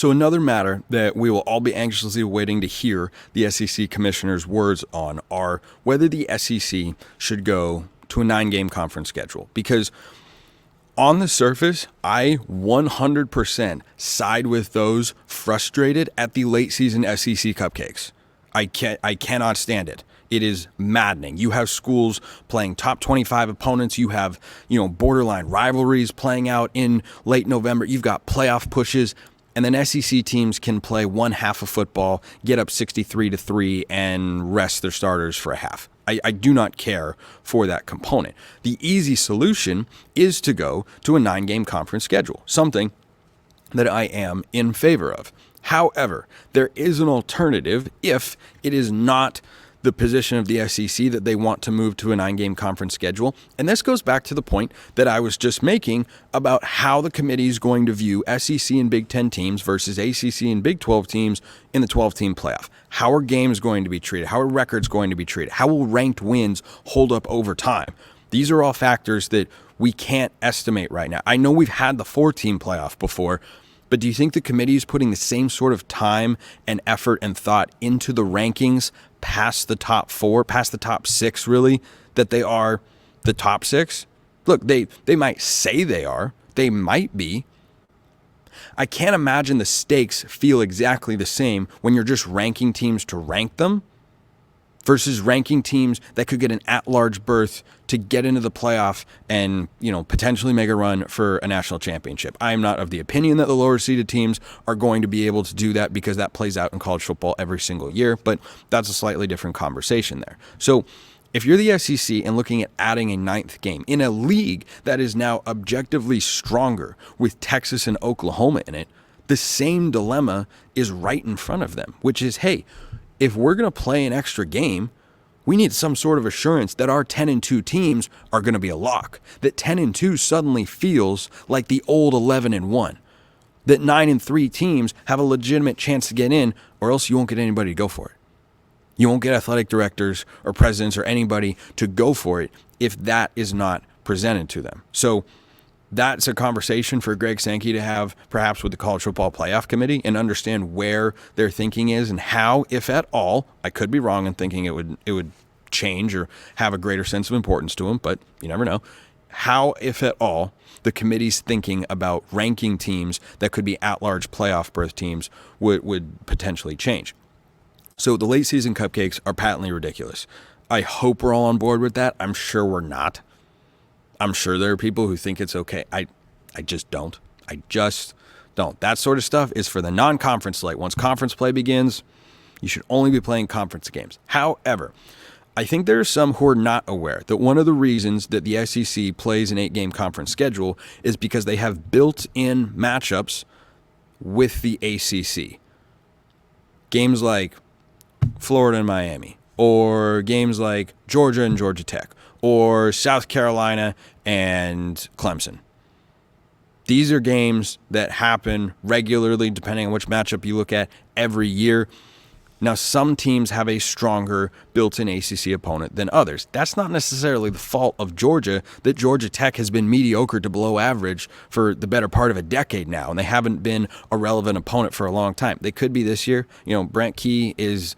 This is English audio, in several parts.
So another matter that we will all be anxiously waiting to hear the SEC commissioner's words on are whether the SEC should go to a 9-game conference schedule. Because on the surface, I 100% side with those frustrated at the late season SEC cupcakes. I cannot stand it. It is maddening. You have schools playing top 25 opponents. You have, borderline rivalries playing out in late November. You've got playoff pushes. And then SEC teams can play one half of football, get up 63-3, and rest their starters for a half. I do not care for that component. The easy solution is to go to a 9-game conference schedule, something that I am in favor of. However, there is an alternative if it is not the position of the SEC that they want to move to a 9-game conference schedule. And this goes back to the point that I was just making about how the committee is going to view SEC and Big Ten teams versus ACC and Big 12 teams in the 12-team playoff. How are games going to be treated? How are records going to be treated? How will ranked wins hold up over time? These are all factors that we can't estimate right now. I know we've had the 4-team playoff before, but do you think the committee is putting the same sort of time and effort and thought into the rankings past the top 4, past the top 6, really, that they are the top 6? Look, they might say they are. They might be. I can't imagine the stakes feel exactly the same when you're just ranking teams to rank them versus ranking teams that could get an at-large berth to get into the playoff and, potentially make a run for a national championship. I am not of the opinion that the lower-seeded teams are going to be able to do that because that plays out in college football every single year, but that's a slightly different conversation there. So if you're the SEC and looking at adding a 9th game in a league that is now objectively stronger with Texas and Oklahoma in it, the same dilemma is right in front of them, which is, hey, if we're going to play an extra game, we need some sort of assurance that our 10-2 teams are going to be a lock, that 10-2 suddenly feels like the old 11-1, that 9-3 teams have a legitimate chance to get in, or else you won't get anybody to go for it. You won't get athletic directors or presidents or anybody to go for it if that is not presented to them. So that's a conversation for Greg Sankey to have perhaps with the College Football Playoff Committee and understand where their thinking is and how, if at all, I could be wrong in thinking it would change or have a greater sense of importance to them, but you never know. How, if at all, the committee's thinking about ranking teams that could be at-large playoff berth teams would potentially change. So the late season cupcakes are patently ridiculous. I hope we're all on board with that. I'm sure we're not. I'm sure there are people who think it's okay. I just don't. I just don't. That sort of stuff is for the non-conference slate. Once conference play begins, you should only be playing conference games. However, I think there are some who are not aware that one of the reasons that the SEC plays an 8-game conference schedule is because they have built-in matchups with the ACC. Games like Florida and Miami, or games like Georgia and Georgia Tech, or South Carolina and Clemson. These are games that happen regularly, depending on which matchup you look at, every year. Now, some teams have a stronger built-in ACC opponent than others. That's not necessarily the fault of Georgia, that Georgia Tech has been mediocre to below average for the better part of a decade now, and they haven't been a relevant opponent for a long time. They could be this year. Brent Key is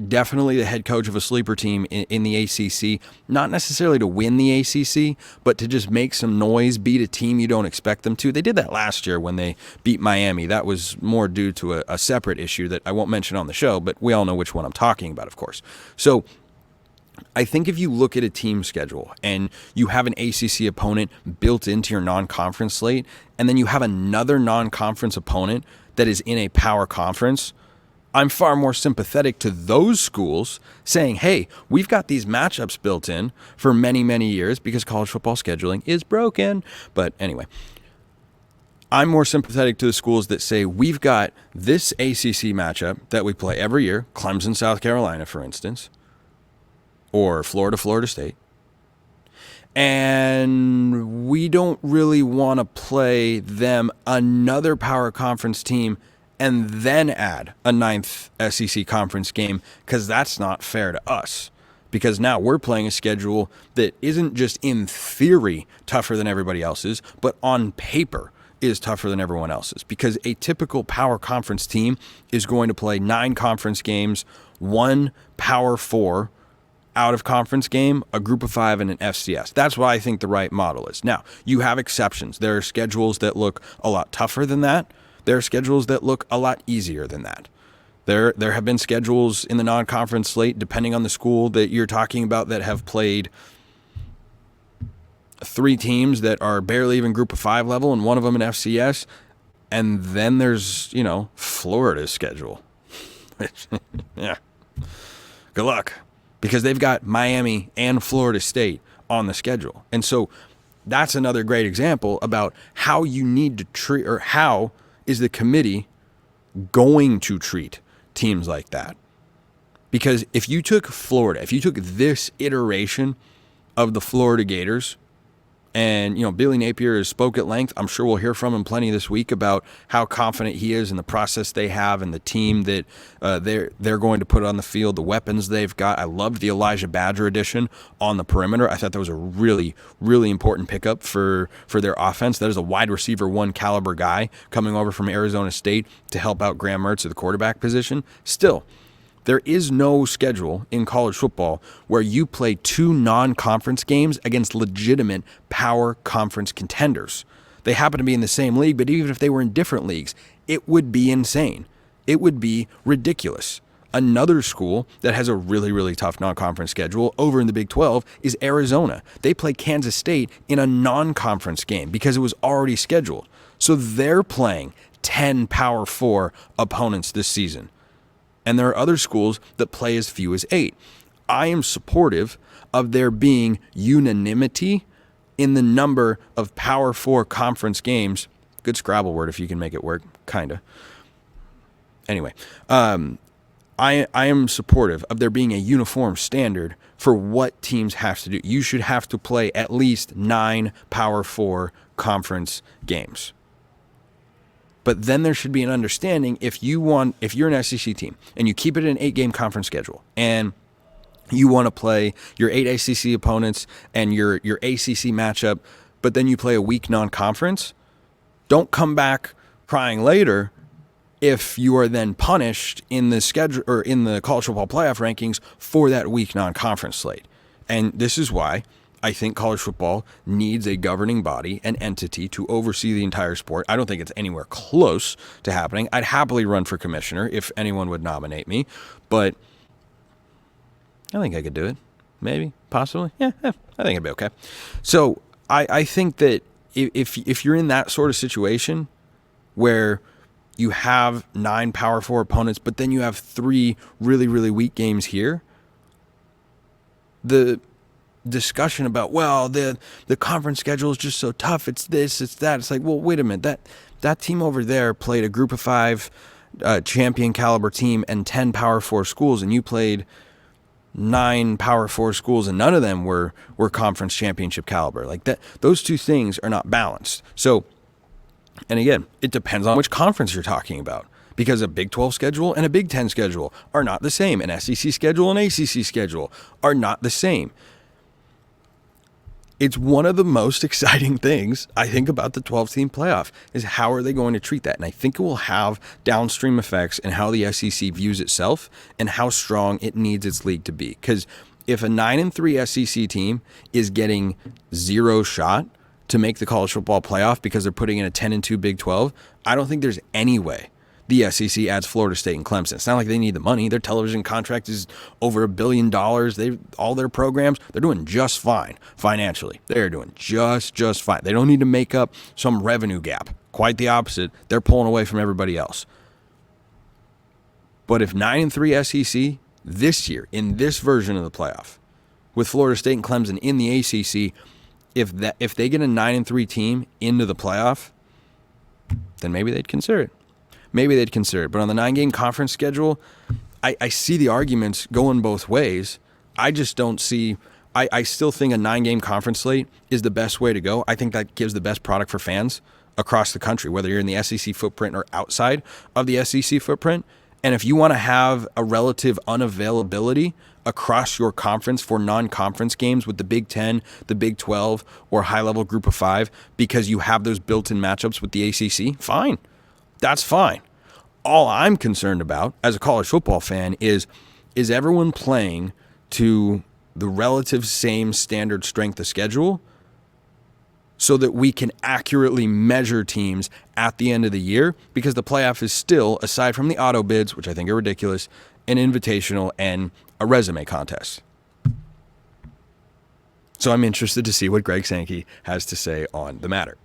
definitely the head coach of a sleeper team in the ACC, not necessarily to win the ACC, but to just make some noise, beat a team you don't expect them to. They did that last year when they beat Miami. That was more due to a separate issue that I won't mention on the show, but we all know which one I'm talking about, of course. So I think if you look at a team schedule and you have an ACC opponent built into your non-conference slate, and then you have another non-conference opponent that is in a power conference, I'm far more sympathetic to those schools saying, hey, we've got these matchups built in for many, many years because college football scheduling is broken. But anyway, I'm more sympathetic to the schools that say we've got this ACC matchup that we play every year, Clemson, South Carolina, for instance, or Florida, Florida State. And we don't really want to play them another power conference team and then add a 9th SEC conference game, because that's not fair to us. Because now we're playing a schedule that isn't just in theory tougher than everybody else's, but on paper is tougher than everyone else's, because a typical power conference team is going to play 9 conference games, 1 power 4 out of conference game, a group of 5, and an FCS. That's what I think the right model is. Now, you have exceptions. There are schedules that look a lot tougher than that. There are schedules that look a lot easier than that. There have been schedules in the non-conference slate, depending on the school that you're talking about, that have played 3 teams that are barely even group of 5 level, and one of them an FCS. And then there's, Florida's schedule. Yeah. Good luck. Because they've got Miami and Florida State on the schedule. And so that's another great example about how you need to treat, or how is the committee going to treat teams like that. Because if you took Florida, if you took this iteration of the Florida Gators, and, Billy Napier has spoke at length. I'm sure we'll hear from him plenty this week about how confident he is in the process they have and the team that they're going to put on the field, the weapons they've got. I loved the Elijah Badger addition on the perimeter. I thought that was a really, really important pickup for their offense. That is a wide receiver 1 caliber guy coming over from Arizona State to help out Graham Mertz at the quarterback position. Still, there is no schedule in college football where you play 2 non-conference games against legitimate power conference contenders. They happen to be in the same league, but even if they were in different leagues, it would be insane. It would be ridiculous. Another school that has a really, really tough non-conference schedule over in the Big 12 is Arizona. They play Kansas State in a non-conference game because it was already scheduled. So they're playing 10 Power 4 opponents this season. And there are other schools that play as few as 8. I am supportive of there being unanimity in the number of Power 4 conference games. Good Scrabble word if you can make it work, kind of. Anyway, I am supportive of there being a uniform standard for what teams have to do. You should have to play at least 9 Power 4 conference games. But then there should be an understanding if you're an SEC team and you keep it in an 8-game conference schedule and you want to play your 8 ACC opponents and your ACC matchup, but then you play a week non-conference, don't come back crying later if you are then punished in the schedule or in the college football playoff rankings for that week non-conference slate. And this is why I think college football needs a governing body, an entity to oversee the entire sport. I don't think it's anywhere close to happening. I'd happily run for commissioner if anyone would nominate me, but I think I could do it. Maybe, possibly. Yeah, I think it'd be okay. So I think that if you're in that sort of situation where you have 9 Power 4 opponents, but then you have 3 really, really weak games here, the discussion about, well, the conference schedule is just so tough, it's this, it's that. It's like, well, wait a minute, that team over there played a group of 5 champion caliber team and 10 Power 4 schools, and you played 9 Power 4 schools, and none of them were conference championship caliber. Like that, those two things are not balanced. So, and again, it depends on which conference you're talking about, because a Big 12 schedule and a Big 10 schedule are not the same. An SEC schedule and ACC schedule are not the same. It's one of the most exciting things I think about the 12-team playoff is how are they going to treat that? And I think it will have downstream effects in how the SEC views itself and how strong it needs its league to be. Because if a 9-3 SEC team is getting 0 shot to make the college football playoff because they're putting in a 10-2 Big 12, I don't think there's any way the SEC adds Florida State and Clemson. It's not like they need the money. Their television contract is over $1 billion. All their programs, they're doing just fine financially. They're doing just fine. They don't need to make up some revenue gap. Quite the opposite. They're pulling away from everybody else. But if 9-3 SEC this year, in this version of the playoff, with Florida State and Clemson in the ACC, if they get a 9-3 team into the playoff, then maybe they'd consider it. But on the 9-game conference schedule, I see the arguments going both ways. I just don't see – I still think a 9-game conference slate is the best way to go. I think that gives the best product for fans across the country, whether you're in the SEC footprint or outside of the SEC footprint. And if you want to have a relative unavailability across your conference for non-conference games with the Big Ten, the Big 12, or high-level group of 5 because you have those built-in matchups with the ACC, fine. That's fine. All I'm concerned about as a college football fan is everyone playing to the relative same standard strength of schedule so that we can accurately measure teams at the end of the year, because the playoff is still, aside from the auto bids, which I think are ridiculous, an invitational and a resume contest. So I'm interested to see what Greg Sankey has to say on the matter.